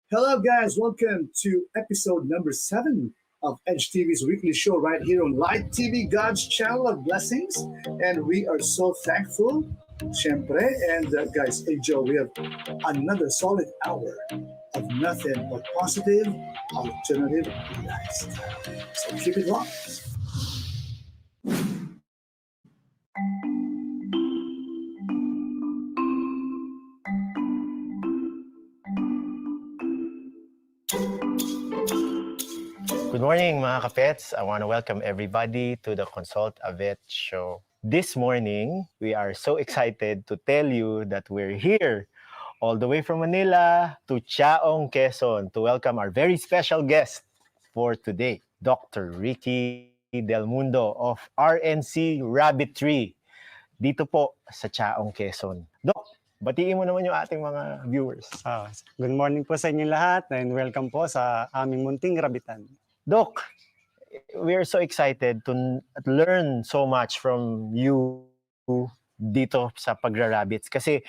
Hello, guys. Welcome to episode number 7 of Edge TV's weekly show right here on Light TV, God's channel of blessings. And we are so thankful, syempre. And guys, enjoy. We have another solid hour of nothing but positive, alternative lifestyle. So keep it locked. Good morning mga kapets. I want to welcome everybody to the Consult a Vet show. This morning, we are so excited to tell you that we're here all the way from Manila to Chaong, Quezon to welcome our very special guest for today, Dr. Ricky Del Mundo of RNC Rabbitry dito po sa Chaong, Quezon. Doc, batiin mo naman yung ating mga viewers. Good morning po sa inyo lahat and welcome po sa aming munting rabitan. Doc, we are so excited to learn so much from you dito sa pagra-rabbits kasi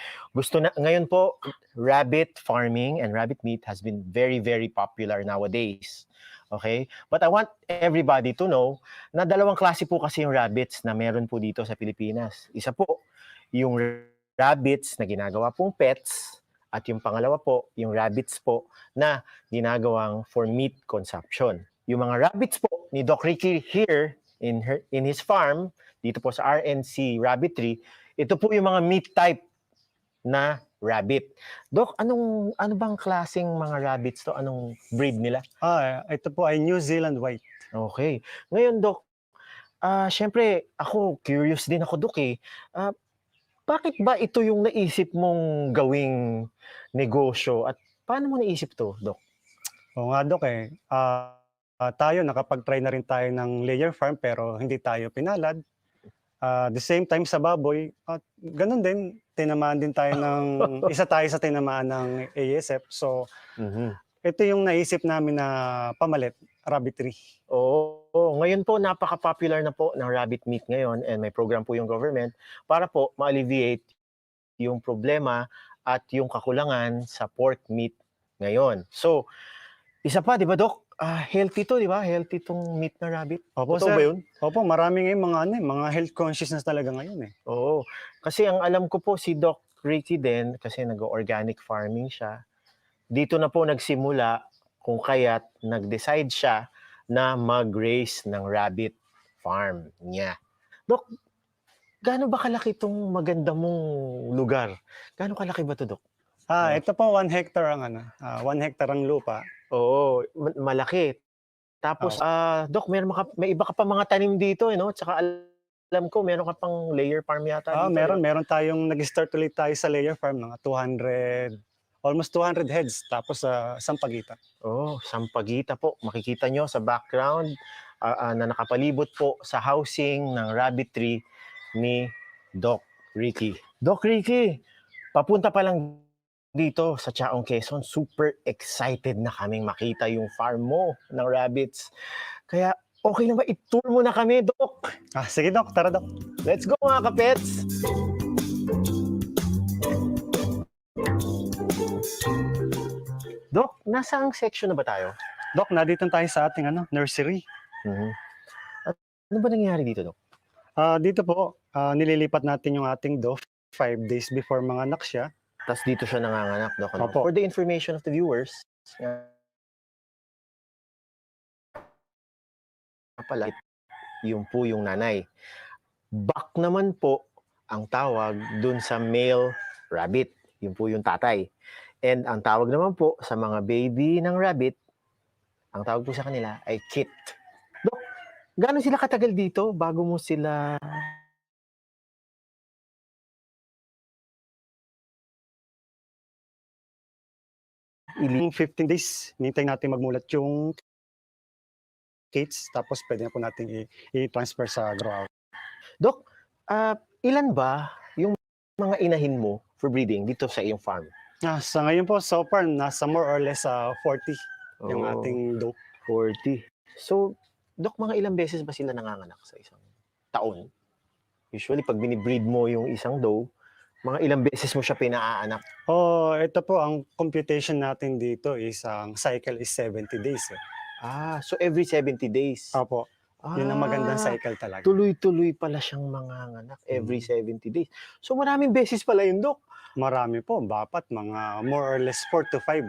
ngayon po rabbit farming and rabbit meat has been very very popular nowadays. Okay? But I want everybody to know na dalawang klase po kasi yung rabbits na meron po dito sa Pilipinas. Isa po yung rabbits na ginagawa pong pets at yung pangalawa po yung rabbits po na ginagawang for meat consumption. Yung mga rabbits po ni Doc Ricky here in his farm, dito po sa RNC Rabbitry, ito po yung mga meat type na rabbit. Doc, ano bang klaseng mga rabbits to? Anong breed nila? Ito po ay New Zealand White. Okay. Ngayon, Doc, syempre, ako, curious din ako, Doc, eh. Bakit ba ito yung naisip mong gawing negosyo? At paano mo naisip to, Doc? Oo nga, Doc, eh. Tayo, nakapag-try na rin tayo ng layer farm pero hindi tayo pinalad. The same time sa baboy, ganun din, tinamaan din tayo isa tayo sa tinamaan ng ASF. So, ito yung naisip namin na pamalit, rabbitry. Oo, ngayon po napaka-popular na po ng rabbit meat ngayon and may program po yung government para po ma-alleviate yung problema at yung kakulangan sa pork meat ngayon. So, isa pa, di ba, Doc? Healthy to, di ba? Healthy tong meat na rabbit. Opo, sir. Ba yun? Opo, marami ngayon mga health consciousness talaga ngayon eh. Oo. Kasi ang alam ko po si Doc Ricky din, kasi nag-organic farming siya, dito na po nagsimula kung kaya't nag-decide siya na mag-raise ng rabbit farm niya. Doc, gaano ba kalaki itong maganda mong lugar? Gaano kalaki ba ito, Doc? Ito po 1 hectare ang 1 hectare ang lupa. Oo, malaki. Tapos, Doc, may iba ka pa mga tanim dito, no? Tsaka alam ko, meron ka pang layer farm yata dito. Meron tayong nag-start ulit tayo sa layer farm, almost 200 heads, tapos sampagita. Sampagita po. Makikita nyo sa background na nakapalibot po sa housing ng rabbitry ni Doc Ricky. Doc Ricky, papunta pa lang dito sa Chaong, Quezon, super excited na kaming makita yung farm mo ng rabbits. Kaya okay lang ba i-tour mo na kami, Doc? Sige, Doc. Tara, Doc. Let's go mga kapets! Doc, nasaang section na ba tayo? Doc, nandito tayo sa ating nursery. At ano ba nangyayari dito, Doc? Dito po, nililipat natin yung ating doe 5 days before manganak siya. tas dito siya nanganganak, Doc. Ano? Opo. For the information of the viewers, pala, yung po yung nanay. Buck naman po ang tawag dun sa male rabbit. Yung po yung tatay. And ang tawag naman po sa mga baby ng rabbit, ang tawag po sa kanila ay kit. Dok, gaano sila katagal dito bago mo sila Yung 15 days, nintay natin magmulat yung cage, tapos pwede na po natin i-transfer sa grow out. Dok, ilan ba yung mga inahin mo for breeding dito sa iyong farm? Sa ngayon po, so far, nasa more or less 40 yung ating doe. 40. So, Dok, mga ilang beses ba sila nanganganak sa isang taon? Usually, pag binibreed mo yung isang doe, mga ilang beses mo siya pinaanak? Ito po, ang computation natin dito is ang cycle is 70 days. So every 70 days? Opo. Yun ang magandang cycle talaga. Tuloy-tuloy pala siyang manganganak every 70 days. So maraming beses pala yun, Dok. Marami po. Dapat mga more or less 4 to 5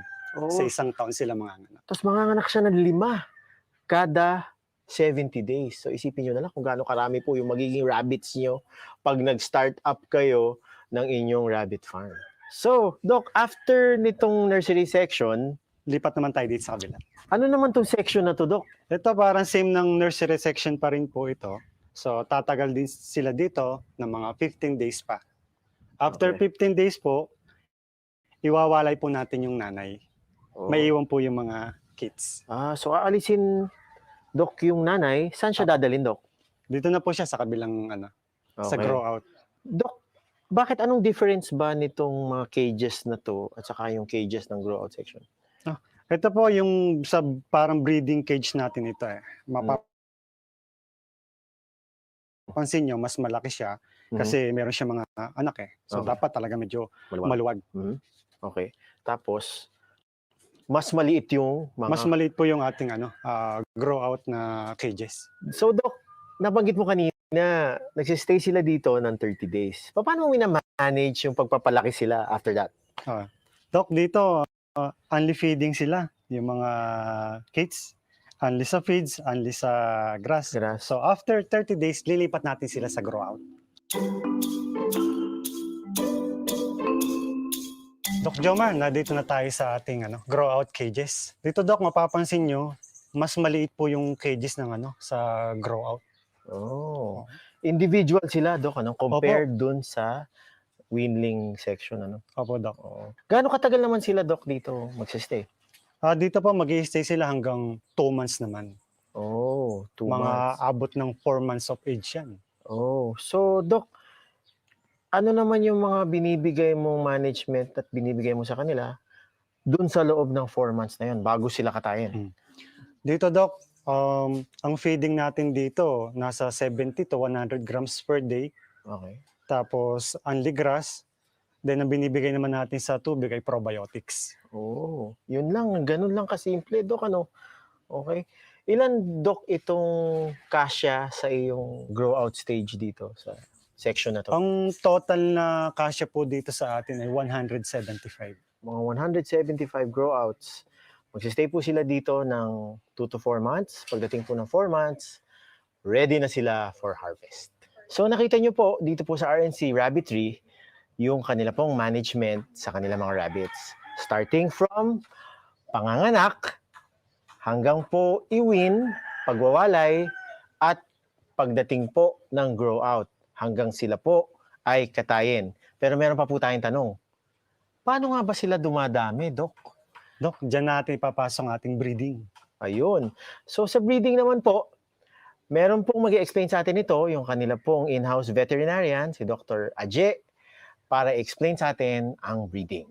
sa isang taon sila manganganak. Tapos manganganak siya ng 5 kada 70 days. So isipin nyo na lang kung gaano karami po yung magiging rabbits nyo pag nag-start up kayo ng inyong rabbit farm. So, Doc, after nitong nursery section, lipat naman tayo dito sa kabila. Ano naman tong section na to, Doc? Ito parang same ng nursery section pa rin po ito. So, tatagal din sila dito ng mga 15 days pa. After 15 days po, iwawalay po natin yung nanay. May iwan po yung mga kids. So aalisin, Doc, yung nanay. Saan siya dadalhin, Doc? Dito na po siya sa kabilang sa grow out. Doc, bakit anong difference ba nitong mga cages na to at saka yung cages ng grow out section? Ito po yung sa parang breeding cage natin ito Mapapansin nyo, mas malaki siya kasi meron siya mga anak So dapat talaga medyo maluwag. Okay. Tapos, mas maliit yung mga... Mas maliit po yung ating grow out na cages. So, Doc, nabanggit mo kanina, nagsistay sila dito ng 30 days. Paano mo minamanage yung pagpapalaki sila after that? Doc, dito, only feeding sila, yung mga kids. Only sa feeds, only sa grass. So, after 30 days, lilipat natin sila sa grow out. Doc Jomar, dito na tayo sa ating grow out cages. Dito, Doc, mapapansin nyo, mas maliit po yung cages ng sa grow out. Individual sila, Doc, compared dun sa weanling section, Opo, Doc. Gaano katagal naman sila, Doc, dito magsistay? Dito po, mag-i-stay sila hanggang 2 months naman. 2 months. Mga abot ng 4 months of age yan. So, Doc, ano naman yung mga binibigay mong management at binibigay mo sa kanila dun sa loob ng 4 months na yun, bago sila katayin? Dito, Doc, ang feeding natin dito, nasa 70 to 100 grams per day. Tapos, only grass. Then, ang binibigay naman natin sa tubig ay probiotics. Yun lang. Ganun lang kasimple, Doc, Okay. Ilan, Doc, itong kasya sa iyong grow out stage dito sa section na to? Ang total na kasya po dito sa atin ay 175. Mga 175 grow outs. Magsistay po sila dito ng 2 to 4 months. Pagdating po ng 4 months, ready na sila for harvest. So nakita nyo po dito po sa RNC Rabbitry yung kanila pong management sa kanila mga rabbits. Starting from panganganak hanggang po iwin, pagwawalay, at pagdating po ng grow out hanggang sila po ay katayin. Pero meron pa po tayong tanong. Paano nga ba sila dumadami, Doc? Doc, dyan natin ipapasok ang ating breeding. Ayun. So sa breeding naman po, meron pong mag-i-explain sa atin ito, yung kanila pong in-house veterinarian, si Dr. Adje, para explain sa atin ang breeding.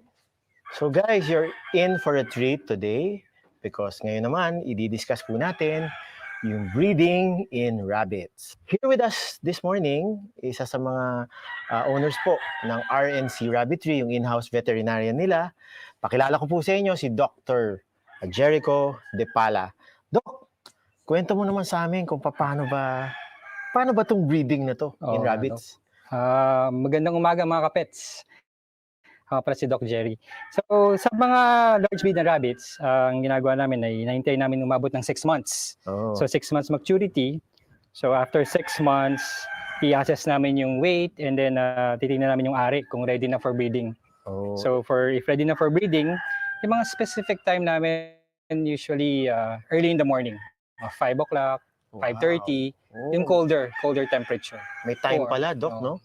So guys, you're in for a treat today because ngayon naman, i-discuss po natin yung breeding in rabbits. Here with us this morning, isa sa mga owners po ng RNC Rabbitry, yung in-house veterinarian nila. Pakilala ko po sa inyo si Dr. Jericho De Pala. Doc, kwento mo naman sa amin kung paano ba itong breeding na to in rabbits? Magandang umaga mga kapets. Ako pala si Doc Jerry. So, sa mga large breed na rabbits, ang ginagawa namin ay nahintayin namin umabot ng 6 months. Oh. So, 6 months maturity. So, after 6 months, i-assess namin yung weight and then titingnan namin yung ari kung ready na for breeding. Oh. So, if ready na for breeding, yung mga specific time namin usually early in the morning. 5 o'clock, 5:30, yung colder temperature. May time Or, pala, Doc, no?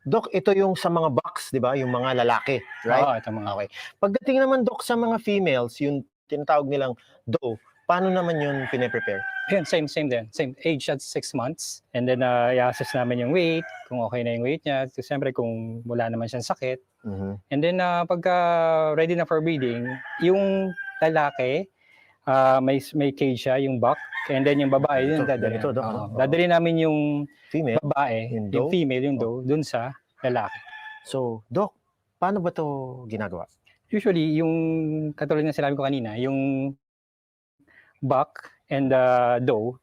Doc, ito yung sa mga bucks, di ba? Yung mga lalaki, right? Ito mga. Okay. Pagdating naman, Doc, sa mga females, yung tinatawag nilang doe, paano naman yun pine-prepare? Yun, same din. Same age at 6 months. And then, i-assess namin yung weight, kung okay na yung weight niya. So, siyempre, kung wala naman siyang sakit. And then, pagka ready na for breeding, yung lalaki, may cage siya, yung buck. And then, yung babae, yun dadali. Dadali namin yung female, babae, yung female, yung doe, dun sa lalaki. So, Doc, paano ba to ginagawa? Usually, yung katulad na sinabi ko kanina, yung buck and doe,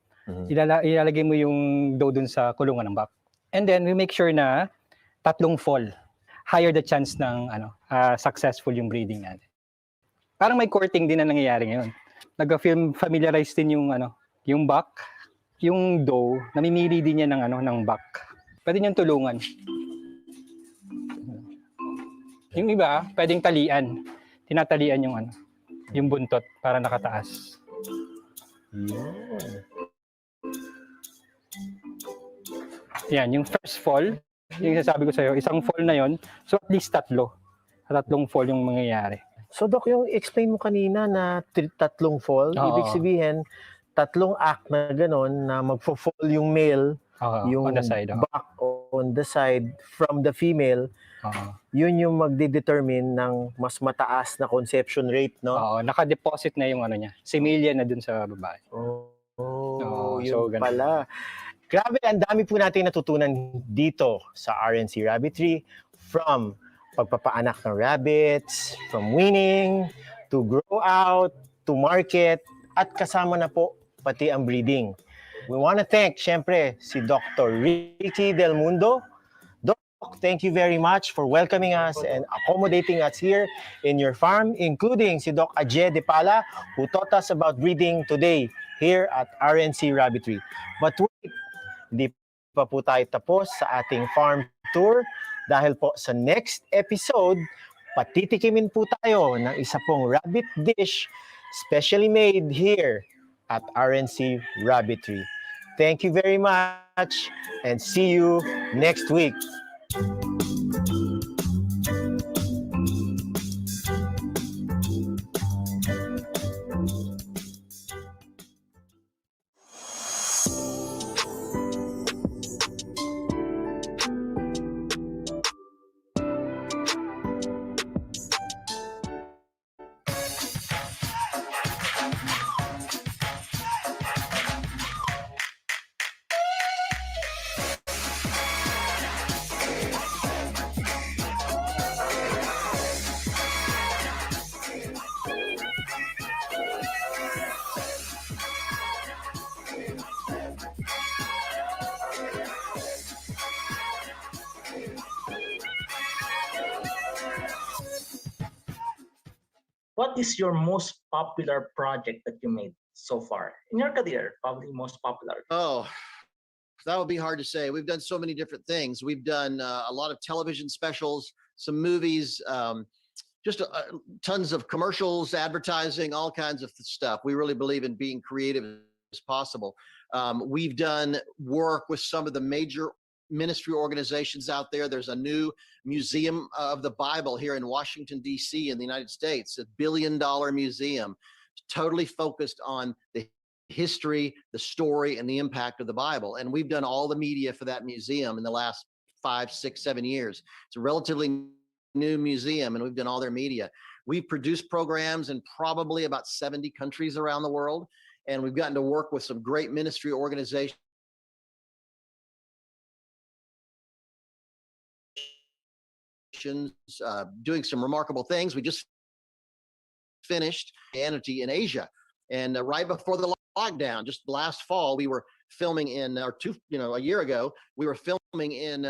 ilalagay mo yung doe dun sa kulungan ng buck. And then, we make sure na 3 fall. Higher the chance ng successful yung breeding natin. Parang may courting din na nangyayari ngayon. Nag-film familiarize din yung buck, yung doe, namimili din niya ng buck. Pwede niyang tulungan. Yung iba, pwedeng talian. Tinatalian yung buntot para nakataas. Yan, yung first fall, yung sasabi ko sa'yo, isang fall na yon. So at least 3 fall yung mangyayari. So, Doc, yung explain mo kanina na 3 fall, ibig sabihin, 3 act na gano'n na magfo-fall yung male, yung on the side, back on the side from the female, yun yung magde-determine ng mas mataas na conception rate, no? Oo, naka-deposit na yung niya. Similia na dun sa babae. Yun pala. Grabe, ang dami po natin natutunan dito sa RNC Rabbitry, from pagpapaanak ng rabbits, from weaning, to grow out, to market, at kasama na po pati ang breeding. We want to thank, syempre, si Dr. Ricky Del Mundo. Doc, thank you very much for welcoming us and accommodating us here in your farm, including si Doc Ajay De Pala, who taught us about breeding today here at RNC Rabbitry. But wait, hindi pa po tayo tapos sa ating farm tour dahil po sa next episode, patitikimin po tayo ng isa pong rabbit dish specially made here at RNC Rabbitry. Thank you very much and see you next week. What is your most popular project that you made so far in your career? Probably most popular. Oh, that would be hard to say. We've done so many different things. We've done a lot of television specials, some movies, just tons of commercials, advertising, all kinds of stuff. We really believe in being creative as possible. We've done work with some of the major ministry organizations out there. There's a new museum of the Bible here in Washington, D.C. in the United States, $1 billion museum, totally focused on the history, the story, and the impact of the Bible. And we've done all the media for that museum in the last 5, 6, 7 years. It's a relatively new museum, and we've done all their media. We've produced programs in probably about 70 countries around the world, and we've gotten to work with some great ministry organizations doing some remarkable things. We just finished Christianity in Asia, and right before the lockdown, just last fall, we were filming in, a year ago, we were filming in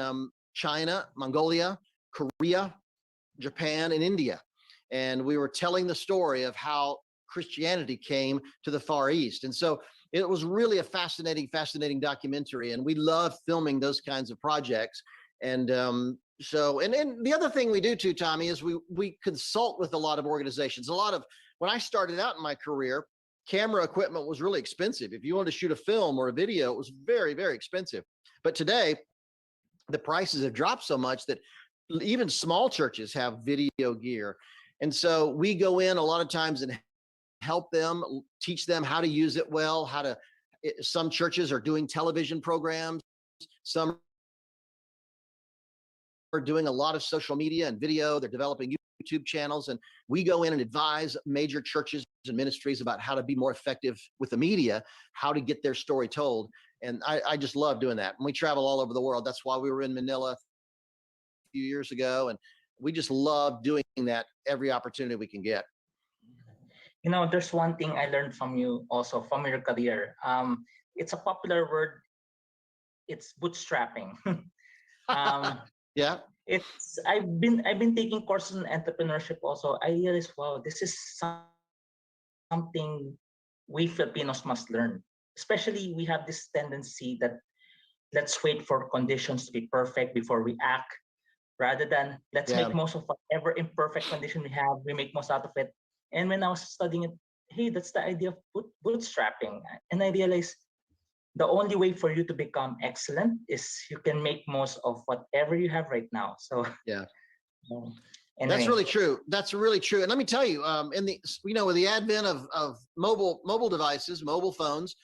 China, Mongolia, Korea, Japan, and India. And we were telling the story of how Christianity came to the Far East. And so it was really a fascinating documentary. And we love filming those kinds of projects. And then the other thing we do too, Tommy, is we consult with a lot of organizations. When I started out in my career, camera equipment was really expensive. If you wanted to shoot a film or a video, it was very, very expensive. But today, the prices have dropped so much that even small churches have video gear. And so we go in a lot of times and help them, teach them how to use it well, some churches are doing television programs. Some are doing a lot of social media and video. They're developing YouTube channels, and we go in and advise major churches and ministries about how to be more effective with the media, how to get their story told. And I just love doing that. And we travel all over the world. That's why we were in Manila a few years ago. And we just love doing that every opportunity we can get. You know, there's one thing I learned from you also from your career. It's a popular word. It's bootstrapping. Yeah. I've been taking courses in entrepreneurship also. I realized, wow, this is something we Filipinos must learn. Especially we have this tendency that let's wait for conditions to be perfect before we act, rather than let's make most of whatever imperfect condition we have, we make most out of it. And when I was studying it, hey, that's the idea of bootstrapping. And I realized the only way for you to become excellent is you can make most of whatever you have right now. So yeah. Anyway. That's really true. That's really true. And let me tell you, with the advent of mobile devices, mobile phones,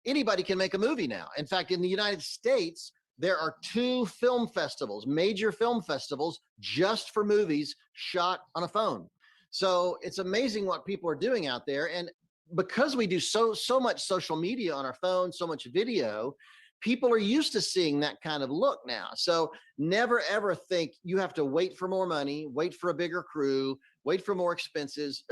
anybody can make a movie now. In fact, in the United States, there are 2 film festivals, major film festivals, just for movies shot on a phone. So it's amazing what people are doing out there. And because we do so much social media on our phone, so much video, people are used to seeing that kind of look now. So never ever think you have to wait for more money, wait for a bigger crew, wait for more experience.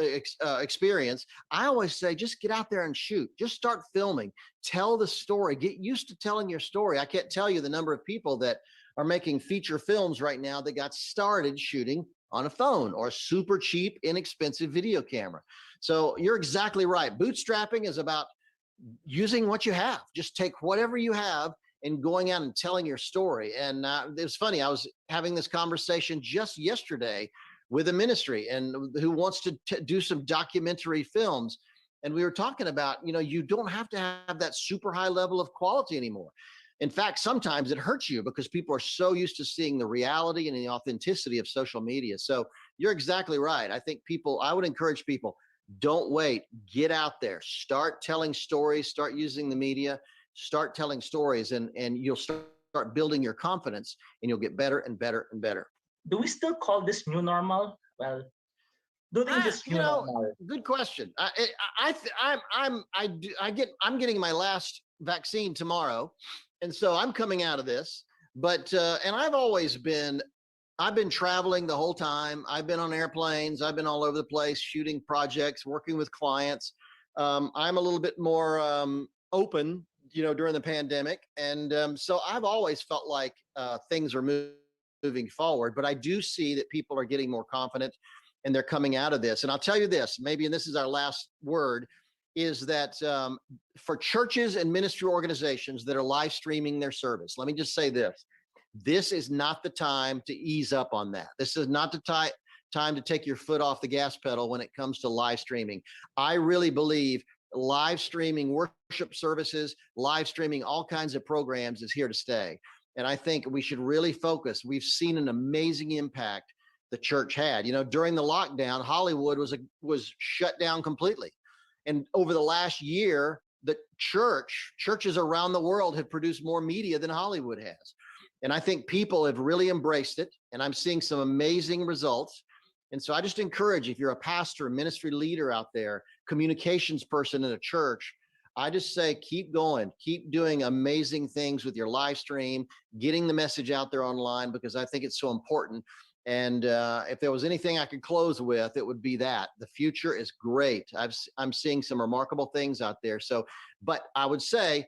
I always say, just get out there and shoot. Just start filming. Tell the story. Get used to telling your story. I can't tell you the number of people that are making feature films right now that got started shooting on a phone or a super cheap, inexpensive video camera. So you're exactly right. Bootstrapping is about using what you have. Just take whatever you have and going out and telling your story. And it was funny. I was having this conversation just yesterday with a ministry and who wants to do some documentary films. And we were talking about, you don't have to have that super high level of quality anymore. In fact, sometimes it hurts you because people are so used to seeing the reality and the authenticity of social media. So you're exactly right. I would encourage people, don't wait, get out there, start telling stories, start using the media, start telling stories, and you'll start building your confidence, and you'll get better and better and better. Do we still call this new normal? Well, do they this new normal? Good question. I'm getting my last vaccine tomorrow, and so I'm coming out of this. But and I've been traveling the whole time. I've been on airplanes. I've been all over the place, shooting projects, working with clients. I'm a little bit more open, during the pandemic. And so I've always felt like things are moving forward, but I do see that people are getting more confident and they're coming out of this. And I'll tell you this, maybe, and this is our last word, is that for churches and ministry organizations that are live streaming their service, let me just say this. This is not the time to ease up on that. This is not the time to take your foot off the gas pedal when it comes to live streaming. I really believe live streaming worship services, live streaming all kinds of programs is here to stay. And I think we should really focus. We've seen an amazing impact the church had. During the lockdown, Hollywood was shut down completely. And over the last year, the churches around the world have produced more media than Hollywood has. And I think people have really embraced it, and I'm seeing some amazing results. And so I just encourage, if you're a pastor, ministry leader out there, communications person in a church, I just say, keep going, keep doing amazing things with your live stream, getting the message out there online, because I think it's so important. And if there was anything I could close with, it would be that. The future is great. I'm seeing some remarkable things out there. So, but I would say,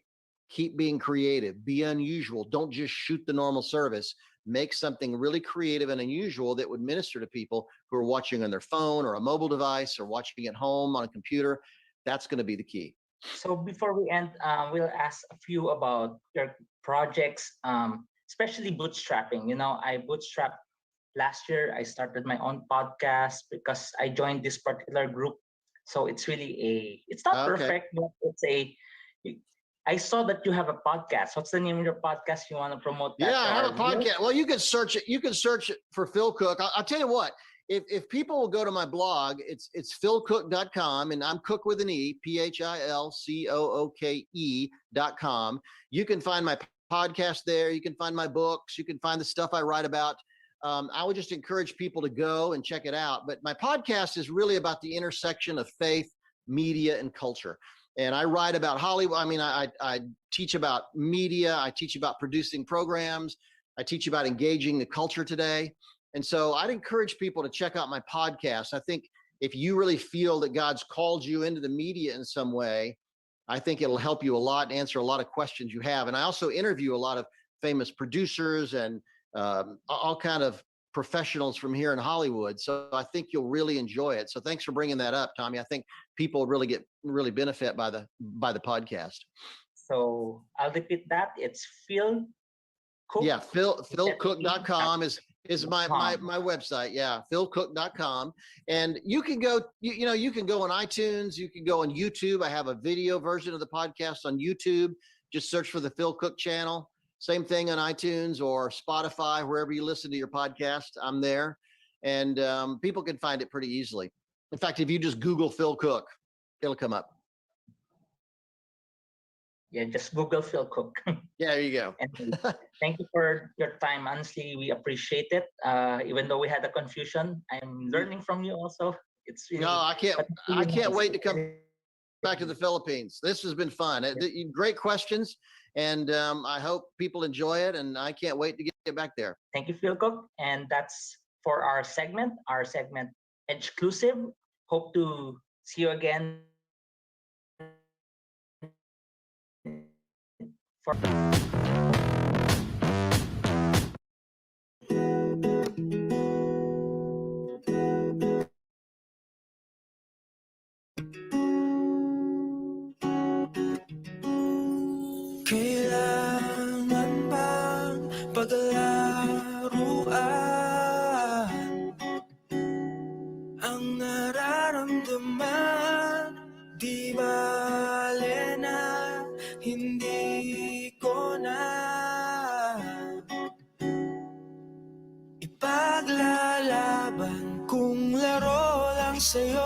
keep being creative, be unusual. Don't just shoot the normal service. make something really creative and unusual that would minister to people who are watching on their phone or a mobile device or watching at home on a computer. That's going to be the key. So before we end, we'll ask a few about your projects, especially bootstrapping. You know, I bootstrapped last year. I started my own podcast because I joined this particular group. So it's really it's not perfect, but I saw that you have a podcast. What's the name of your podcast? You want to promote that? Yeah, I have a podcast. Well, you can search it. You can search it for Phil Cook. I'll tell you what, if people will go to my blog, it's philcook.com, and I'm Cook with an E, PHILCOOKE.com. You can find my podcast there. You can find my books. You can find the stuff I write about. I would just encourage people to go and check it out. But my podcast is really about the intersection of faith, media, and culture. And I write about Hollywood. I mean, I teach about media. I teach about producing programs. I teach about engaging the culture today. And so I'd encourage people to check out my podcast. I think if you really feel that God's called you into the media in some way, I think it'll help you a lot and answer a lot of questions you have. And I also interview a lot of famous producers and all kind of professionals from here in Hollywood. So I think you'll really enjoy it. So thanks for bringing that up, Tommy. I think people really benefit by the podcast. So I'll repeat that. It's Phil Cook. Yeah, philcook.com is my website. Yeah, philcook.com. And you can go, you can go on iTunes, you can go on YouTube. I have a video version of the podcast on YouTube. Just search for the Phil Cook channel. Same thing on iTunes or Spotify, wherever you listen to your podcast, I'm there. And people can find it pretty easily. In fact, if you just Google Phil Cook, it'll come up. Yeah, just Google Phil Cook. Yeah, there you go. And thank you for your time. Honestly, we appreciate it. Even though we had a confusion, I'm learning from you also. It's really, no, I can't wait to come back to the Philippines. This has been fun. Great questions. And I hope people enjoy it. And I can't wait to get back there. Thank you, Phil Cook. And that's for our segment Edgeclusive. Hope to see you again. Kailangan bang paglaruan ang nararamdaman? Di bale na hindi ko na ipaglalaban kung laro lang sa'yo.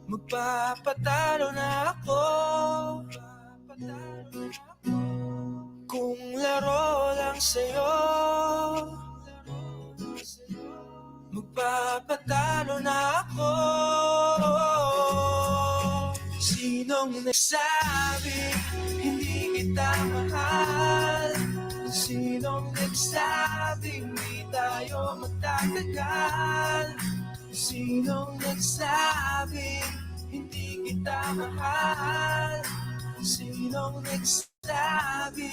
Magpapatalo na ako kung laro lang sa'yo. Magpapatalo na ako. Sinong nagsabi hindi kita mahal? Sinong nagsabi hindi tayo magtatagal? Sinong nagsabi hindi kita mahal? Sinong nagsabi?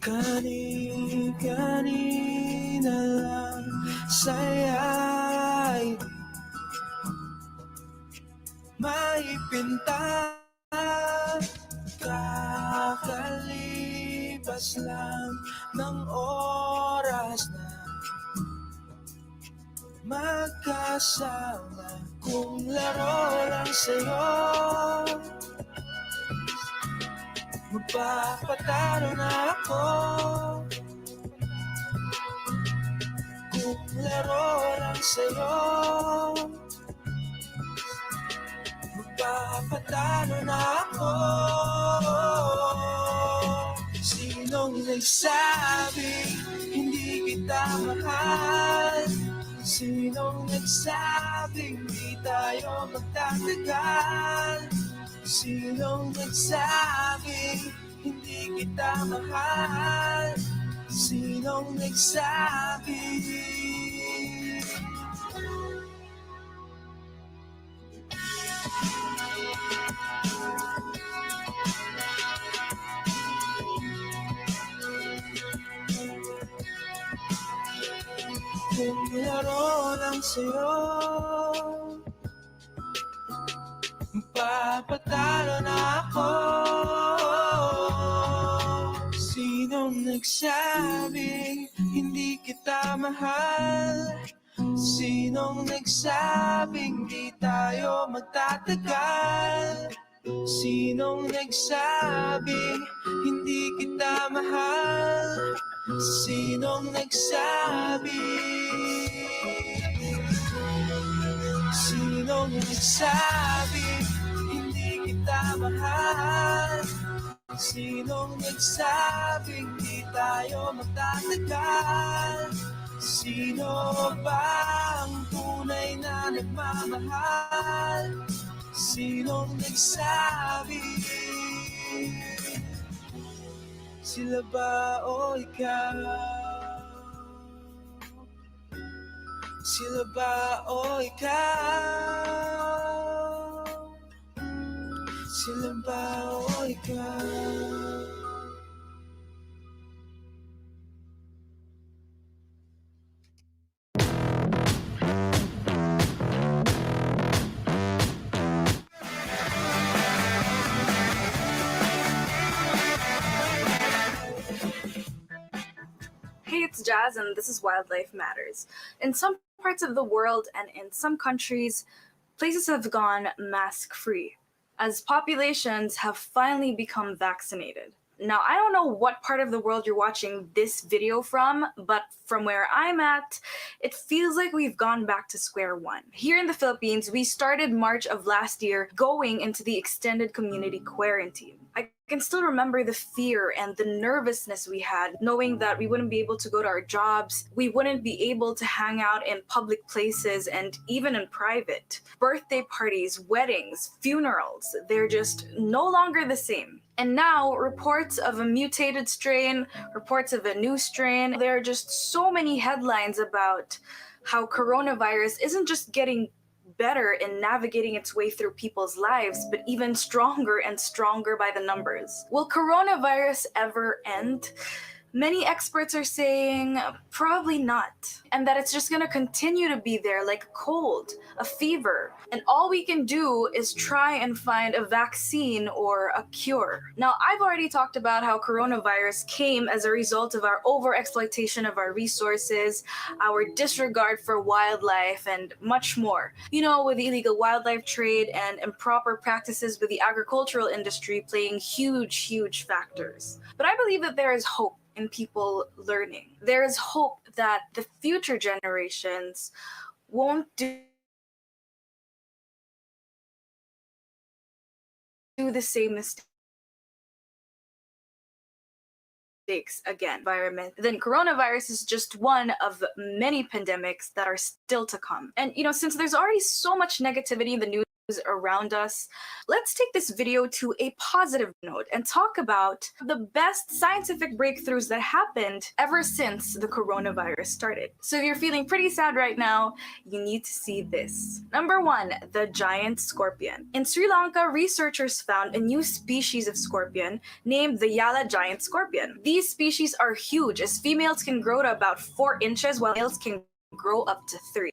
Kani-kanina lang saya'y maipinta. Kakalipas lang ng oras na magkasama kung laro lang sa'yo. Magpapatalo na ako kung laro lang sa'yo. Magpapatalo na ako. Sinong nagsabi hindi kita mahal? Sinong nagsabi hindi tayo magtatagal? Sinong nagsabi hindi kita mahal? Sinong nagsabi? kung laro lang sa'yo. Papatalo na ako. Sinong nagsabing hindi kita mahal? Sinong nagsabing di tayo magtatagal? Sinong nagsabing hindi kita mahal? Sinong nagsabi? Sinong nagsabi hindi kita mahal? Sinong nagsabing di tayo magtatagal? Sino ba ang tunay na nagmamahal? Sinong nagsabi? Sila ba o ikaw? Sila ba o ikaw? Sila ba o ikaw? Hey, it's Jazz, and this is Wildlife Matters. In some parts of the world and in some countries, places have gone mask-free, as populations have finally become vaccinated. Now, I don't know what part of the world you're watching this video from, but from where I'm at, it feels like we've gone back to square one. Here in the Philippines, we started March of last year going into the extended community quarantine. I can still remember the fear and the nervousness we had, knowing that we wouldn't be able to go to our jobs, we wouldn't be able to hang out in public places and even in private. Birthday parties, weddings, funerals, they're just no longer the same. And now, reports of a mutated strain, reports of a new strain, there are just so many headlines about how coronavirus isn't just getting better in navigating its way through people's lives, but even stronger and stronger by the numbers. Will coronavirus ever end? Many experts are saying probably not, and that it's just gonna continue to be there like a cold, a fever, and all we can do is try and find a vaccine or a cure. Now, I've already talked about how coronavirus came as a result of our overexploitation of our resources, our disregard for wildlife, and much more. You know, with the illegal wildlife trade and improper practices with the agricultural industry playing huge factors. But I believe that there is hope in people learning. There is hope that the future generations won't do the same mistakes again. Environment. Then coronavirus is just one of many pandemics that are still to come. And you know, since there's already so much negativity in the news around us, let's take this video to a positive note and talk about the best scientific breakthroughs that happened ever since the coronavirus started. So if you're feeling pretty sad right now, you need to see this. Number 1, the giant scorpion. In Sri Lanka, researchers found a new species of scorpion named the Yala giant scorpion. These species are huge, as females can grow to about 4 inches while males can grow up to 3.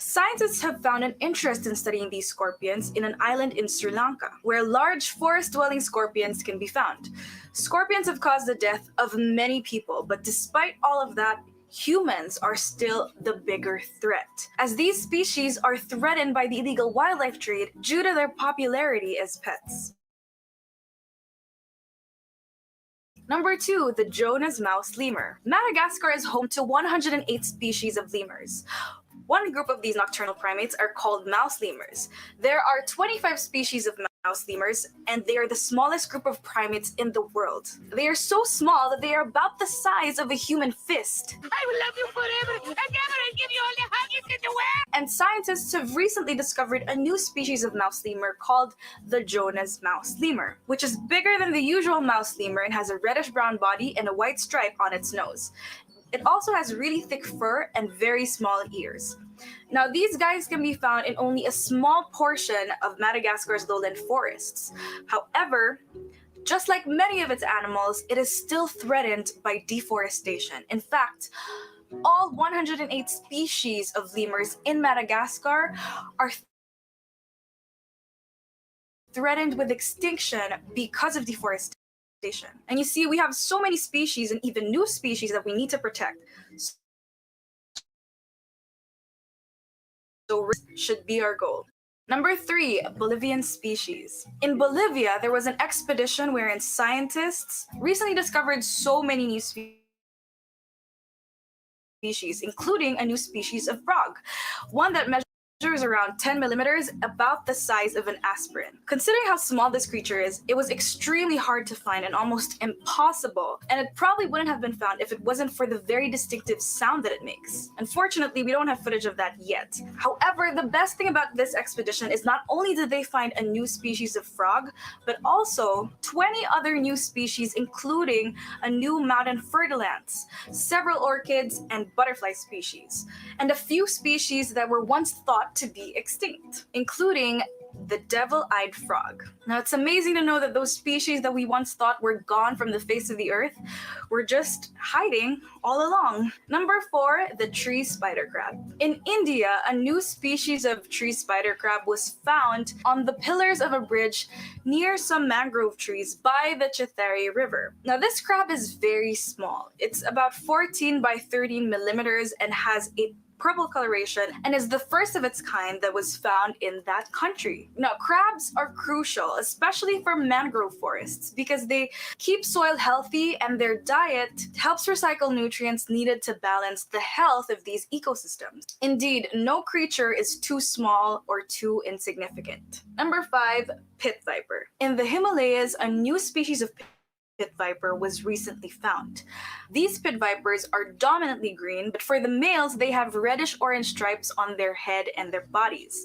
Scientists have found an interest in studying these scorpions in an island in Sri Lanka, where large forest-dwelling scorpions can be found. Scorpions have caused the death of many people, but despite all of that, humans are still the bigger threat, as these species are threatened by the illegal wildlife trade due to their popularity as pets. Number 2, the Jonas mouse lemur. Madagascar is home to 108 species of lemurs. One group of these nocturnal primates are called mouse lemurs. There are 25 species of mouse lemurs, and they are the smallest group of primates in the world. They are so small that they are about the size of a human fist. I will love you forever and ever and give you all the huggies in the world. And scientists have recently discovered a new species of mouse lemur called the Jonas mouse lemur, which is bigger than the usual mouse lemur and has a reddish-brown body and a white stripe on its nose. It also has really thick fur and very small ears. Now, these guys can be found in only a small portion of Madagascar's lowland forests. However, just like many of its animals, it is still threatened by deforestation. In fact, All 108 species of lemurs in Madagascar are threatened with extinction because of deforestation. And you see, we have so many species and even new species that we need to protect. So should be our goal. Number 3, Bolivian species. In Bolivia, there was an expedition wherein scientists recently discovered so many new species, including a new species of frog, one that measures around 10 millimeters, about the size of an aspirin. Considering how small this creature is, it was extremely hard to find and almost impossible, and it probably wouldn't have been found if it wasn't for the very distinctive sound that it makes. Unfortunately, we don't have footage of that yet. However, the best thing about this expedition is not only did they find a new species of frog, but also 20 other new species, including a new mountain ferdilance, several orchids and butterfly species, and a few species that were once thought to be extinct, including the devil-eyed frog. Now, it's amazing to know that those species that we once thought were gone from the face of the earth were just hiding all along. Number 4, the tree spider crab. In India, a new species of tree spider crab was found on the pillars of a bridge near some mangrove trees by the Chethari River. Now, this crab is very small. It's about 14 by 13 millimeters and has a purple coloration and is the first of its kind that was found in that country. Now, crabs are crucial, especially for mangrove forests, because they keep soil healthy and their diet helps recycle nutrients needed to balance the health of these ecosystems. Indeed, no creature is too small or too insignificant. Number 5, pit viper. In the Himalayas, a new species of pit viper was recently found. These pit vipers are dominantly green, but for the males, they have reddish-orange stripes on their head and their bodies.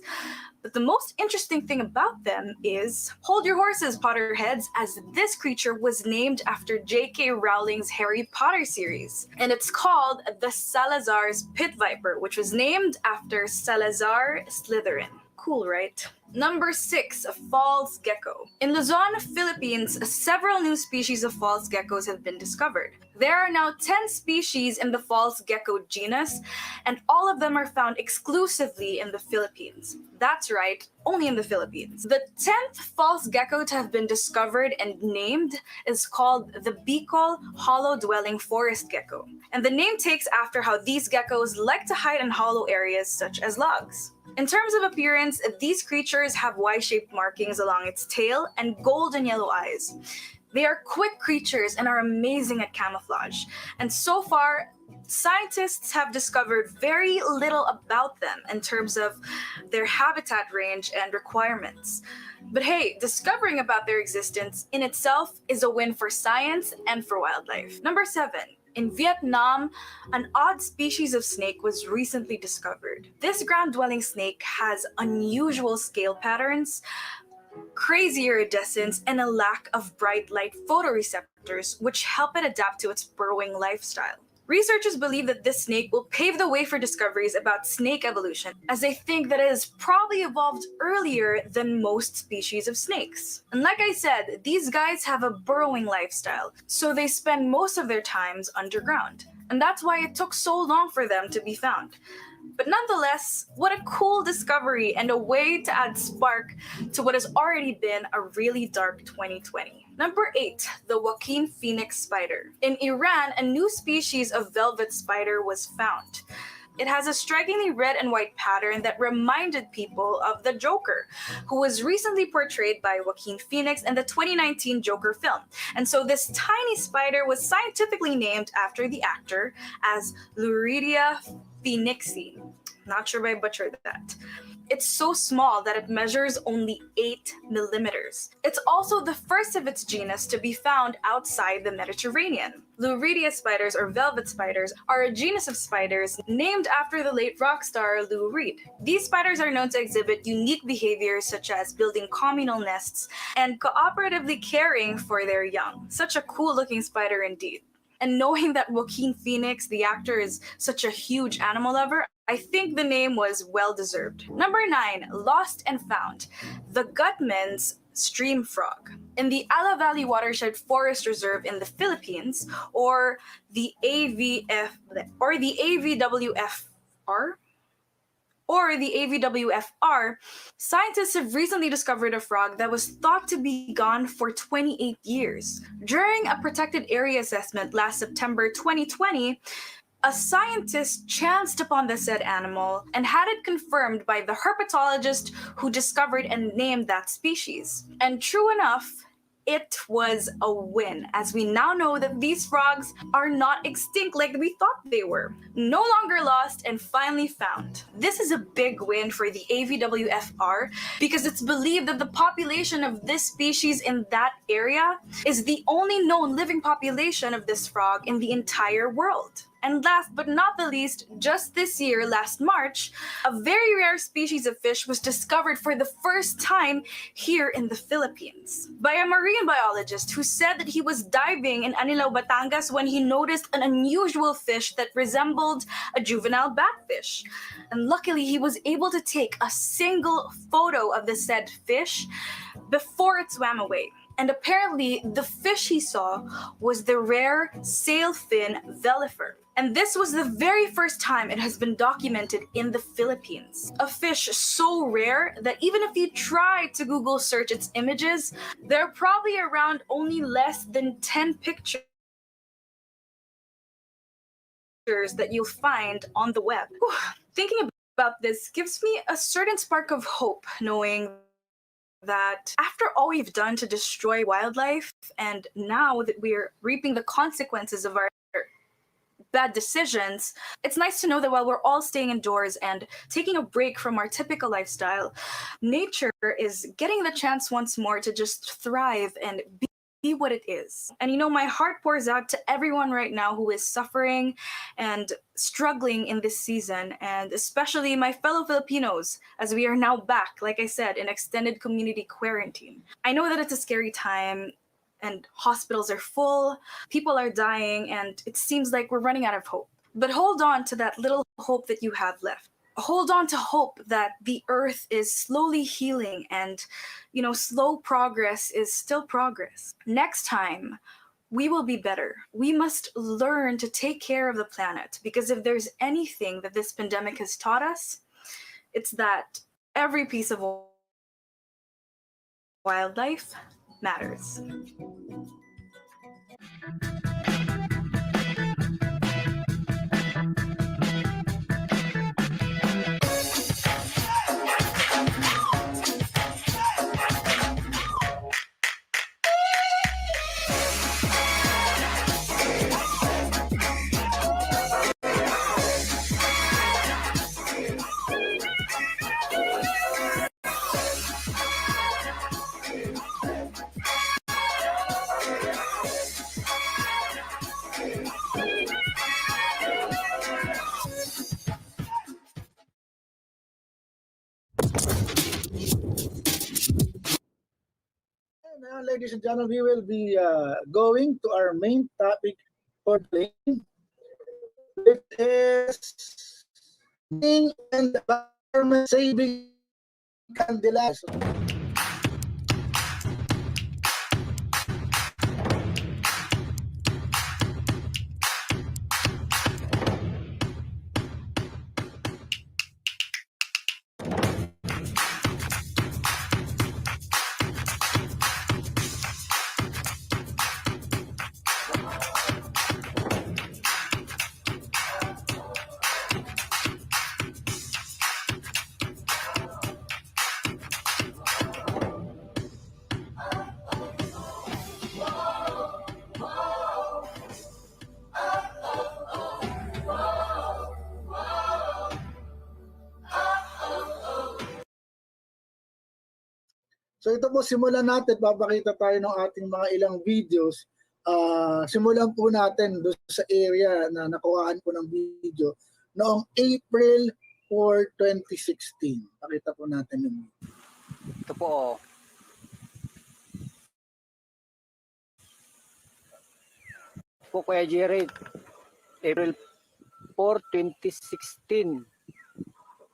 But the most interesting thing about them is, hold your horses, Potterheads, as this creature was named after J.K. Rowling's Harry Potter series. And it's called the Salazar's pit viper, which was named after Salazar Slytherin. Cool, right? Number 6, a false gecko. In Luzon, Philippines, several new species of false geckos have been discovered. There are now 10 species in the false gecko genus, and all of them are found exclusively in the Philippines. That's right, only in the Philippines. The 10th false gecko to have been discovered and named is called the Bicol hollow-dwelling forest gecko. And the name takes after how these geckos like to hide in hollow areas such as logs. In terms of appearance, these creatures have Y-shaped markings along its tail and golden yellow eyes. They are quick creatures and are amazing at camouflage. And so far, scientists have discovered very little about them in terms of their habitat range and requirements. But hey, discovering about their existence in itself is a win for science and for wildlife. Number 7. In Vietnam, an odd species of snake was recently discovered. This ground-dwelling snake has unusual scale patterns, crazy iridescence, and a lack of bright light photoreceptors, which help it adapt to its burrowing lifestyle. Researchers believe that this snake will pave the way for discoveries about snake evolution, as they think that it has probably evolved earlier than most species of snakes. And like I said, these guys have a burrowing lifestyle, so they spend most of their times underground. And that's why it took so long for them to be found. But nonetheless, what a cool discovery and a way to add spark to what has already been a really dark 2020. Number 8, the Joaquin Phoenix spider. In Iran, a new species of velvet spider was found. It has a strikingly red and white pattern that reminded people of the Joker, who was recently portrayed by Joaquin Phoenix in the 2019 Joker film. And so this tiny spider was scientifically named after the actor as Luridia phoenixi. Not sure if I butchered that. It's so small that it measures only 8 millimeters. It's also the first of its genus to be found outside the Mediterranean. Luridia spiders, or velvet spiders, are a genus of spiders named after the late rock star Lou Reed. These spiders are known to exhibit unique behaviors such as building communal nests and cooperatively caring for their young. Such a cool looking spider indeed. And knowing that Joaquin Phoenix, the actor, is such a huge animal lover, I think the name was well deserved. Number 9, lost and found. The Gutmans stream frog. In the Ala Valley Watershed Forest Reserve in the Philippines, or the AVWFR, scientists have recently discovered a frog that was thought to be gone for 28 years. During a protected area assessment last September 2020, a scientist chanced upon the said animal and had it confirmed by the herpetologist who discovered and named that species. And true enough, it was a win, as we now know that these frogs are not extinct like we thought they were. No longer lost and finally found. This is a big win for the AVWFR because it's believed that the population of this species in that area is the only known living population of this frog in the entire world. And last but not the least, just this year, last March, a very rare species of fish was discovered for the first time here in the Philippines by a marine biologist who said that he was diving in Anilao, Batangas when he noticed an unusual fish that resembled a juvenile batfish. And luckily, he was able to take a single photo of the said fish before it swam away. And apparently, the fish he saw was the rare sailfin velifer. And this was the very first time it has been documented in the Philippines. A fish so rare that even if you try to Google search its images, there are probably around only less than 10 pictures that you'll find on the web. Thinking about this gives me a certain spark of hope, knowing that after all we've done to destroy wildlife, and now that we're reaping the consequences of our bad decisions, it's nice to know that while we're all staying indoors and taking a break from our typical lifestyle, nature is getting the chance once more to just thrive and be what it is. And you know, my heart pours out to everyone right now who is suffering and struggling in this season, and especially my fellow Filipinos, as we are now back, like I said, in extended community quarantine. I know that it's a scary time, and hospitals are full, people are dying, and it seems like we're running out of hope. But hold on to that little hope that you have left. Hold on to hope that the earth is slowly healing, and, you know, slow progress is still progress. Next time, we will be better. We must learn to take care of the planet, because if there's anything that this pandemic has taught us, it's that every piece of wildlife matters. Now, ladies and gentlemen, we will be going to our main topic for the day, which is green and environment saving candelas. So ito po, simulan natin. Papakita tayo ng ating mga ilang videos. Simulan po natin doon sa area na nakuhaan po ng video noong April 4, 2016. Pakita po natin yung video. Ito po. Po Kuya Jerry, April 4, 2016.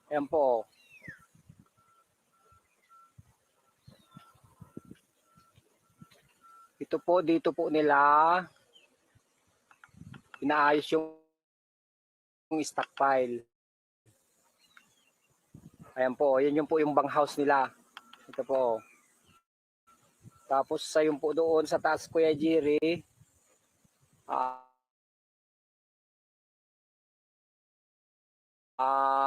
Ayan po. dito po nila inaayos yung stockpile. Ayan po, yun yung po yung bang house nila. Ito po. Tapos sa yung po doon sa taas, Kuya Jerry,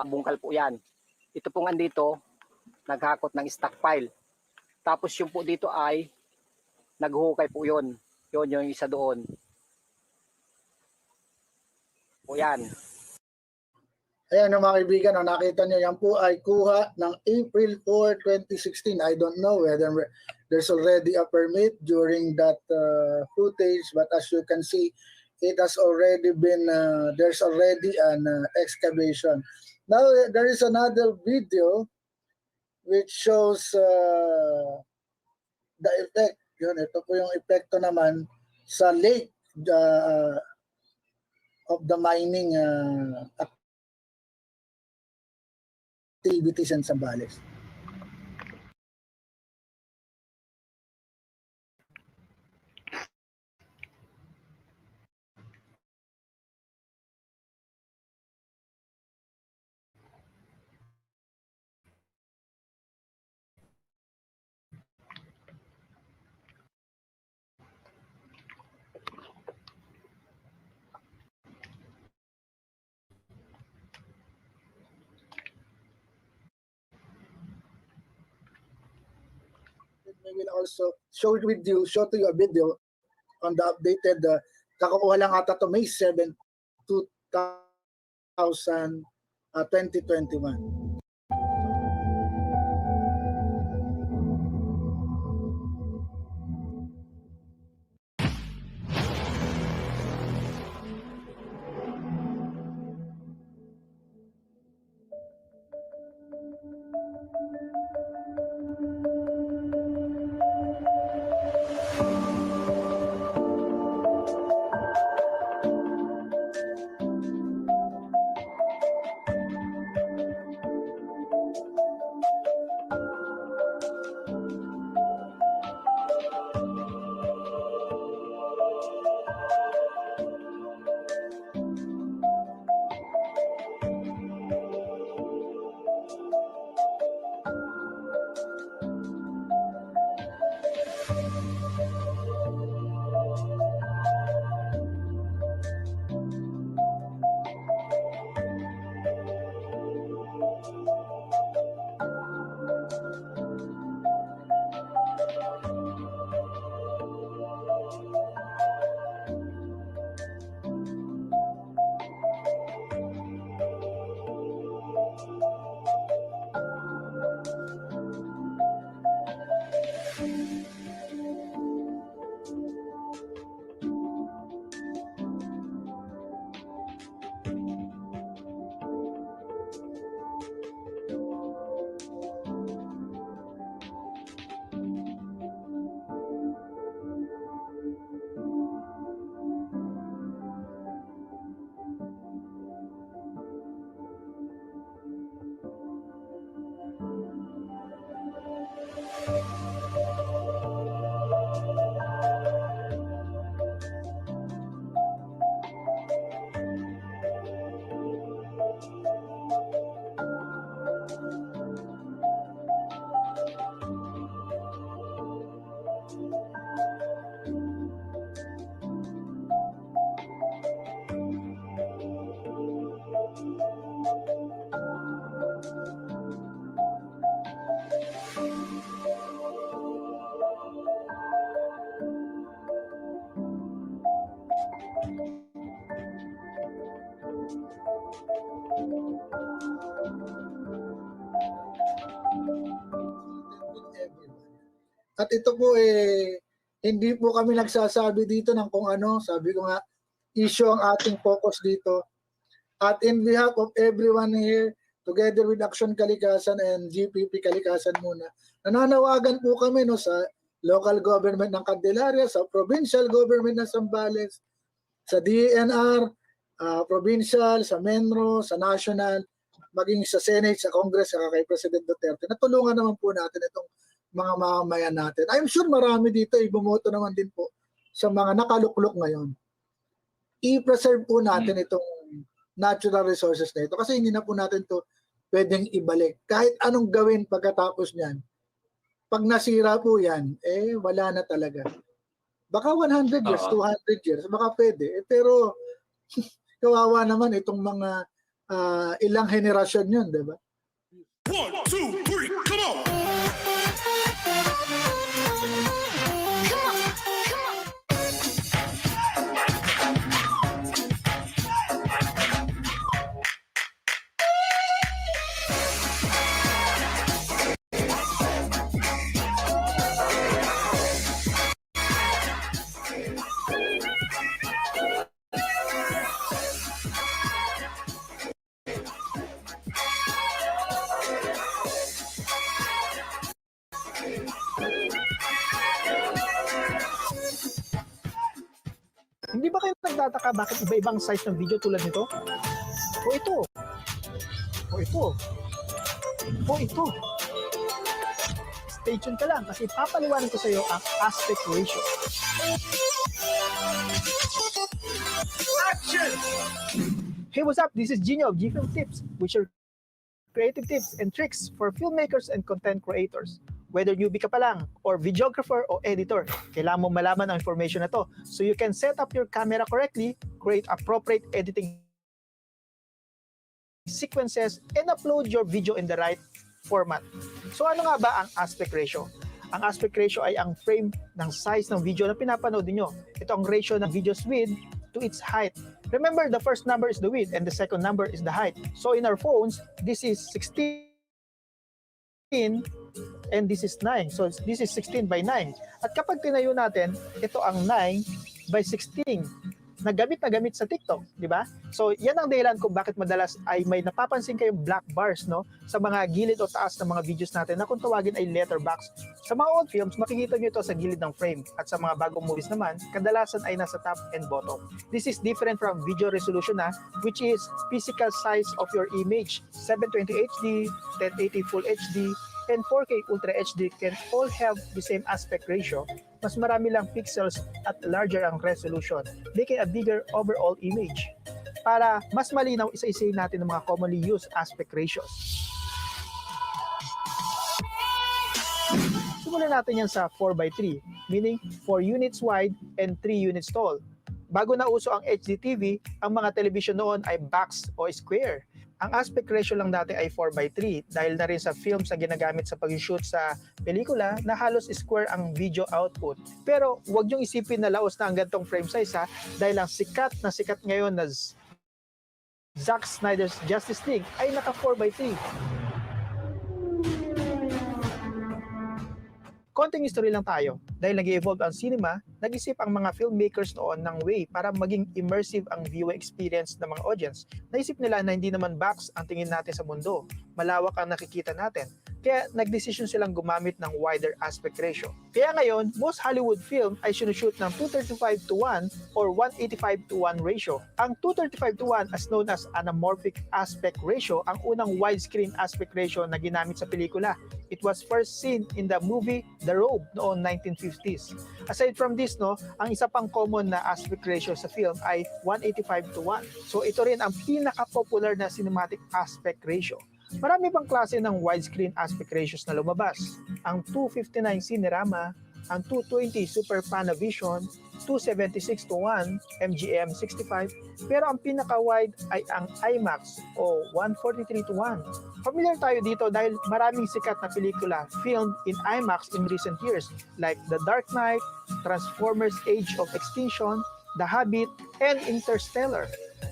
bungkal po yan. Ito pong andito, naghakot ng stockpile. Tapos yung po dito ay naghukay po yun. Yun yung isa doon. Po yan. Ayan mga kaibigan, nakita nyo, yan po ay kuha ng April 4, 2016. I don't know whether there's already a permit during that footage, but as you can see, it has already been, there's already an excavation. Now, there is another video which shows the effect. Yun, ito po yung epekto naman sa lake of the mining activities in Zambales. We will also show to you a video on the updated, kakukuha lang ata to May 7, 2021. At ito po hindi po kami nagsasabi dito ng kung ano. Sabi ko nga, issue ang ating focus dito. At in behalf of everyone here, together with Action Kalikasan and GPP Kalikasan muna, nananawagan po kami sa local government ng Candelaria, sa provincial government ng Zambales, sa DNR, provincial, sa Menro, sa national, maging sa Senate, sa Congress, sa kay President Duterte. Natulungan naman po natin itong mga mamamayan natin. I'm sure marami dito bumoto naman din po sa mga nakaluklok ngayon. I-preserve po natin itong natural resources na ito kasi hindi na po natin to pwedeng ibalik. Kahit anong gawin pagkatapos niyan, pag nasira po yan, wala na talaga. Baka 100 years, 200 years, baka pwede. Pero kawawa naman itong mga ilang henerasyon yun, di ba? 1, 2, 3, come on! Hindi ba kayo nagtataka bakit iba-ibang size ng video tulad nito? O ito. O ito. O ito. Stay tuned ka lang kasi papaliwanag ko sa iyo ang aspect ratio. Action! Hey, what's up? This is Gino of GFilms Tips, which are creative tips and tricks for filmmakers and content creators. Whether newbie ka pa lang, or videographer o editor, kailangan mo malaman ang information na to so you can set up your camera correctly, create appropriate editing sequences, and upload your video in the right format. So ano nga ba ang aspect ratio? Ang aspect ratio ay ang frame ng size ng video na pinapanood niyo. Ito ang ratio ng video's width to its height. Remember, the first number is the width and the second number is the height. So in our phones, this is 16 and this is 9. So this is 16 by 9. At kapag tinayo natin, ito ang 9 by 16 na gamit sa TikTok, di ba? So yan ang dahilan kung bakit madalas ay may napapansin kayong black bars, no, sa mga gilid o taas ng mga videos natin na kung tawagin ay letterbox. Sa mga old films, makikita nyo ito sa gilid ng frame, at sa mga bagong movies naman, kadalasan ay nasa top and bottom. This is different from video resolution which is physical size of your image. 720 HD, 1080 Full HD, and 4K Ultra HD can all have the same aspect ratio. Mas marami lang pixels at larger ang resolution, making a bigger overall image. Para mas malinaw, isa-isayin natin ang mga commonly used aspect ratios. Simulan natin yan sa 4x3, meaning 4 units wide and 3 units tall. Bago na uso ang HDTV, ang mga television noon ay box o square. Ang aspect ratio lang dati ay 4x3 dahil na rin sa films na ginagamit sa pag-shoot sa pelikula na halos square ang video output. Pero huwag niyong isipin na laos na ang gantong frame size dahil ang sikat ngayon na Zack Snyder's Justice League ay naka 4x3. Konting history lang tayo. Dahil nag-evolve ang cinema, nag-isip ang mga filmmakers noon ng way para maging immersive ang viewing experience ng mga audience. Naisip nila na hindi naman box ang tingin natin sa mundo. Malawak ang nakikita natin. Kaya nagdesisyon silang gumamit ng wider aspect ratio. Kaya ngayon, most Hollywood film ay sinushoot ng 235:1 or 185:1 ratio. Ang 235:1 as known as anamorphic aspect ratio ang unang widescreen aspect ratio na ginamit sa pelikula. It was first seen in the movie The Robe noong 1950s. Aside from this, ang isa pang common na aspect ratio sa film ay 185:1. So ito rin ang pinaka-popular na cinematic aspect ratio. Marami pang klase ng widescreen aspect ratios na lumabas. Ang 259 Cinerama, ang 220 Super Panavision, 276:1, MGM65, pero ang pinaka-wide ay ang IMAX o 143:1. Familiar tayo dito dahil maraming sikat na pelikula filmed in IMAX in recent years like The Dark Knight, Transformers Age of Extinction, The Hobbit, and Interstellar.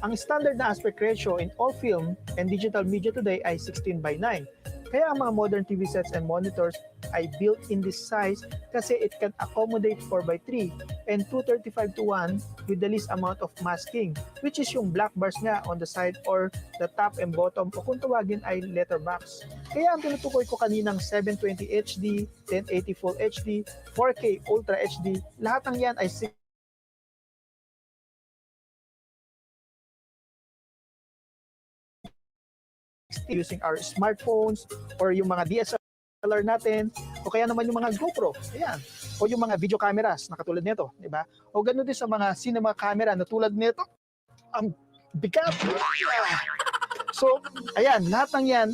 Ang standard na aspect ratio in all film and digital media today ay 16:9. Kaya ang mga modern TV sets and monitors ay built in this size kasi it can accommodate 4x3 and 235:1 with the least amount of masking, which is yung black bars nga on the side or the top and bottom o kung tawagin ay letterbox. Kaya ang tinutukoy ko kaninang 720 HD, 1080 Full HD, 4K Ultra HD, lahat ng yan ay using our smartphones or yung mga DSLR DSLR natin, o kaya naman yung mga GoPro, ayan, o yung mga video cameras na katulad nito, di ba? O ganoon din sa mga cinema camera na tulad nito, ang bigat. So, ayan, lahat ng yan,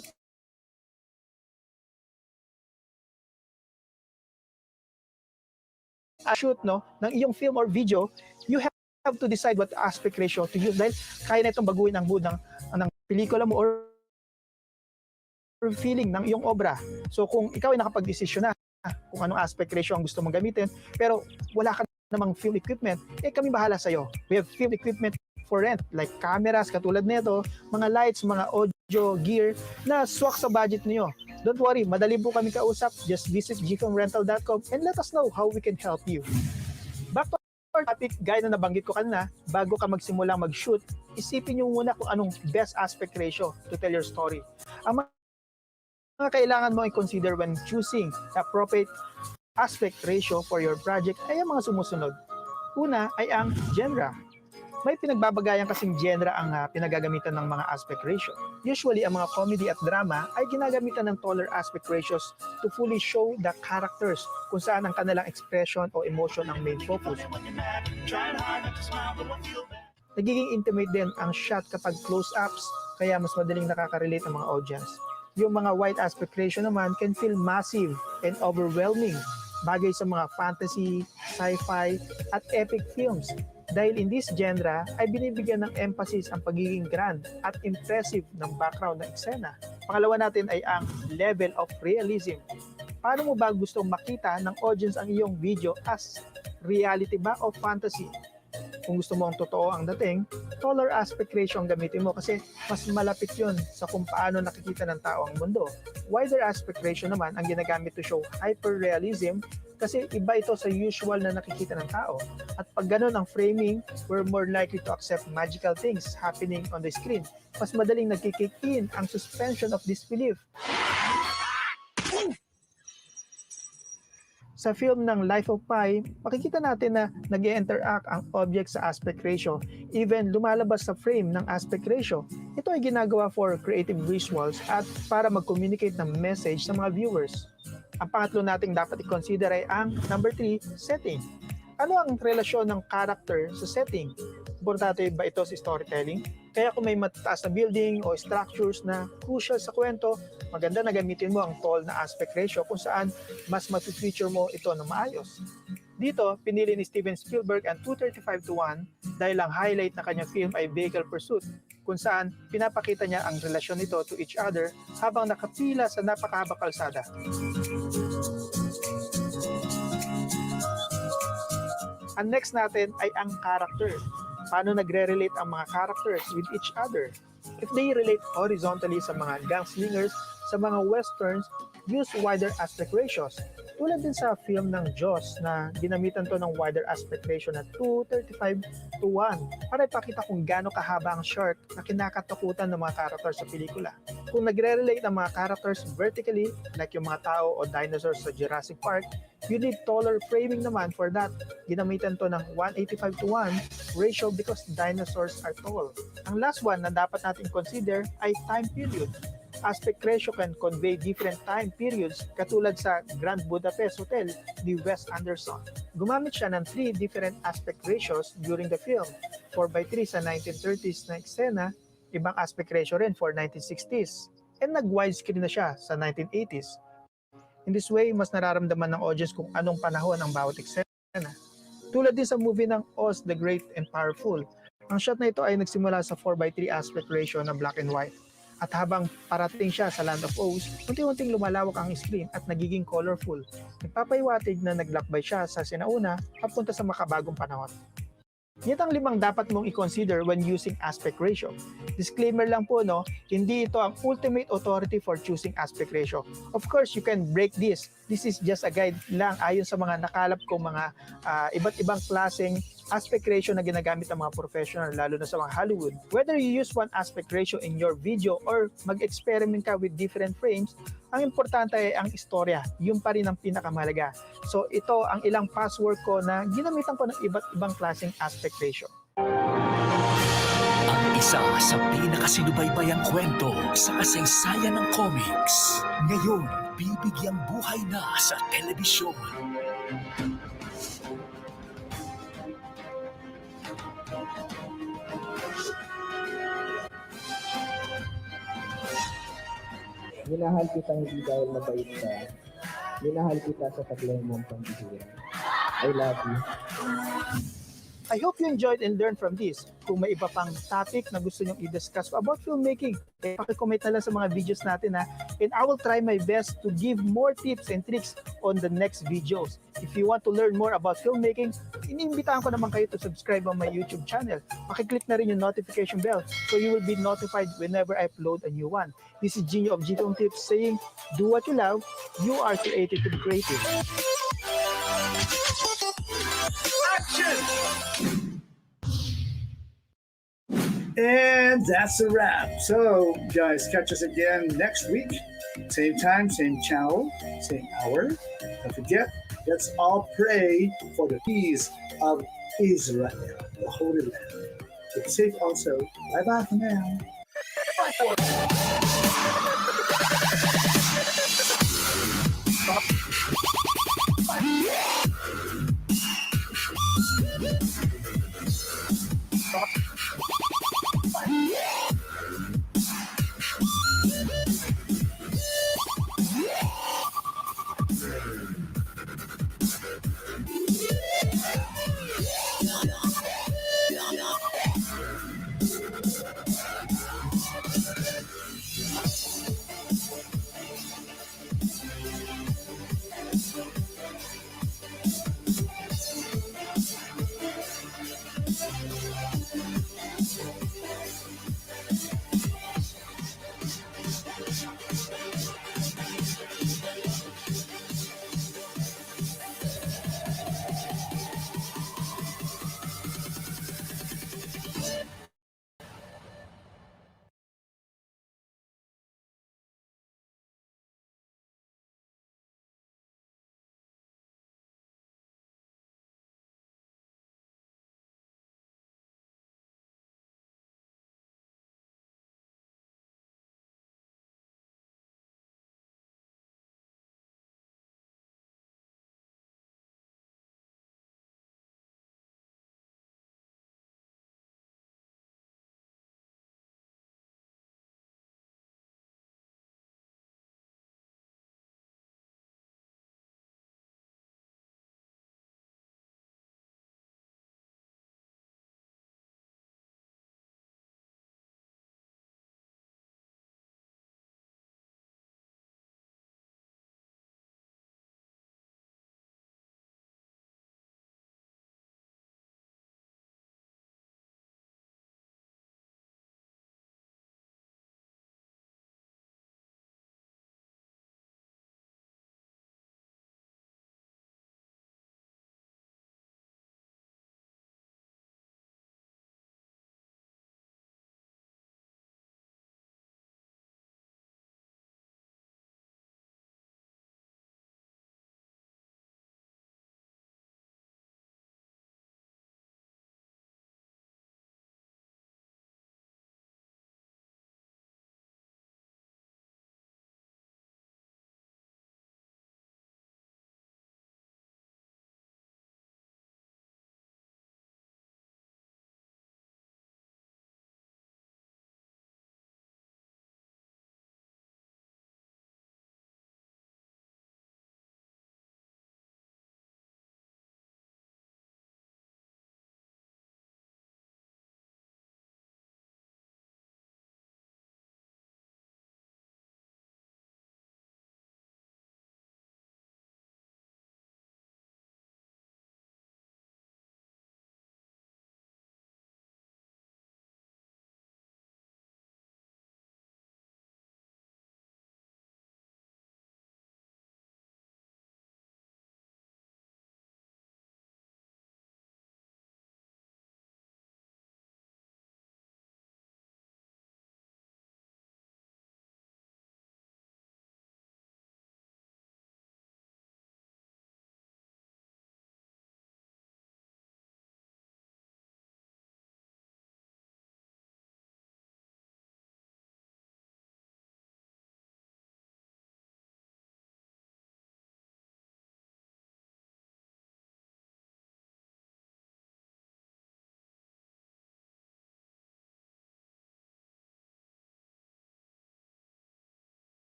shoot no ng iyong film or video, you have to decide what aspect ratio to use dahil kaya na itong baguhin ang mood ng pelikula mo or feeling ng iyong obra. So kung ikaw ay nakapag-desisyon na kung anong aspect ratio ang gusto mong gamitin, pero wala ka namang film equipment, kami bahala sa'yo. We have film equipment for rent, like cameras katulad nito, mga lights, mga audio gear na swak sa budget niyo. Don't worry, madali po kami kausap. Just visit gfilmrental.com and let us know how we can help you. Back to our topic, gaya na nabanggit ko kanina, bago ka magsimulang mag-shoot, isipin nyo muna kung anong best aspect ratio to tell your story. Ang mga kailangan mo i-consider when choosing the appropriate aspect ratio for your project ay ang mga sumusunod. Una ay ang genre. May pinagbabagayan kasing genre ang pinagagamitan ng mga aspect ratio. Usually, ang mga comedy at drama ay ginagamitan ng taller aspect ratios to fully show the characters kung saan ang kanilang expression o emotion ang main focus. Nagiging intimate din ang shot kapag close-ups, kaya mas madaling nakaka-relate ang mga audience. Yung mga wide aspect ratio naman can feel massive and overwhelming, bagay sa mga fantasy, sci-fi, at epic films. Dahil in this genre ay binibigyan ng emphasis ang pagiging grand at impressive ng background ng eksena. Pangalawa natin ay ang level of realism. Paano mo ba gustong makita ng audience ang iyong video as reality ba o fantasy? Kung gusto mo ang totoo ang dating, taller aspect ratio ang gamitin mo kasi mas malapit yun sa kung paano nakikita ng tao ang mundo. Wider aspect ratio naman ang ginagamit to show hyper-realism kasi iba ito sa usual na nakikita ng tao. At pag ganun ang framing, we're more likely to accept magical things happening on the screen. Mas madaling nagkikick in ang suspension of disbelief. Sa film ng Life of Pi, makikita natin na nag-interact ang object sa aspect ratio, even lumalabas sa frame ng aspect ratio. Ito ay ginagawa for creative visuals at para mag-communicate ng message sa mga viewers. Ang pangatlo nating dapat i-consider ay ang number 3, setting. Ano ang relasyon ng character sa setting? Importante ba ito sa storytelling? Kaya kung may mataas na building o structures na crucial sa kwento, maganda na gamitin mo ang tall na aspect ratio kung saan mas matu-feature mo ito na maayos. Dito, pinili ni Steven Spielberg ang 2:35:1 dahil ang highlight na kanyang film ay Vehicle Pursuit, kung saan pinapakita niya ang relasyon nito to each other habang nakapila sa napakahabang kalsada. Ang next natin ay ang character. Paano nagre-relate ang mga characters with each other? If they relate horizontally sa mga gunslingers, sa mga westerns, use wider aspect ratios. Tulad din sa film ng Jaws na ginamitan to ng wider aspect ratio na 2:35:1 para ipakita kung gaano kahaba ang shark na kinakatakutan ng mga characters sa pelikula. Kung nagre-relate ang mga characters vertically, like yung mga tao o dinosaurs sa Jurassic Park, you need taller framing naman for that. Ginamitan to ng 1:85:1 ratio because dinosaurs are tall. Ang last one na dapat natin consider ay time period. Aspect ratio can convey different time periods katulad sa Grand Budapest Hotel ni Wes Anderson. Gumamit siya ng 3 different aspect ratios during the film. 4:3 sa 1930s na eksena, ibang aspect ratio rin for 1960s, and nag-widescreen na siya sa 1980s. In this way, mas nararamdaman ng audience kung anong panahon ang bawat eksena. Tulad din sa movie ng Oz the Great and Powerful, ang shot na ito ay nagsimula sa 4:3 aspect ratio na black and white. At habang parating siya sa Land of Oz, unti-unting lumalawak ang screen at nagiging colorful. Nagpapaiwatig na naglakbay siya sa sinauna papunta sa makabagong panahon. Yan ang 5 dapat mong i-consider when using aspect ratio. Disclaimer lang po, no, hindi ito ang ultimate authority for choosing aspect ratio. Of course, you can break this. This is just a guide lang ayon sa mga nakalap kong mga iba't ibang klaseng aspect ratio na ginagamit ng mga professional, lalo na sa mga Hollywood. Whether you use one aspect ratio in your video or mag-experiment ka with different frames, ang importante ay ang istorya. Yun pa rin ang pinakamahalaga. So ito ang ilang past work ko na ginamitan ko ng iba't ibang klaseng aspect ratio. Ang Isa sa pinakasinubaybayang kwento sa kasaysayan ng comics. Ngayon, bibigyang buhay na sa telebisyon. Minahal kita hindi dahil mabait ka. Minahal kita sa taglay mong pambihira. I love you. I hope you enjoyed and learned from this. Kung may iba pang topic na gusto nyong i-discuss about filmmaking, pakicomment na lang sa mga videos natin ha. And I will try my best to give more tips and tricks on the next videos. If you want to learn more about filmmaking, iniimbitahan ko naman kayo to subscribe on my YouTube channel. Pakiclick na rin yung notification bell so you will be notified whenever I upload a new one. This is Gino of GFilms Tips saying, do what you love, you are created to be creative. Action! And that's a wrap. So, guys, catch us again next week. Same time, same channel, same hour. Don't forget, let's all pray for the peace of Israel, the Holy Land. Keep safe also. Bye-bye for now. Stop.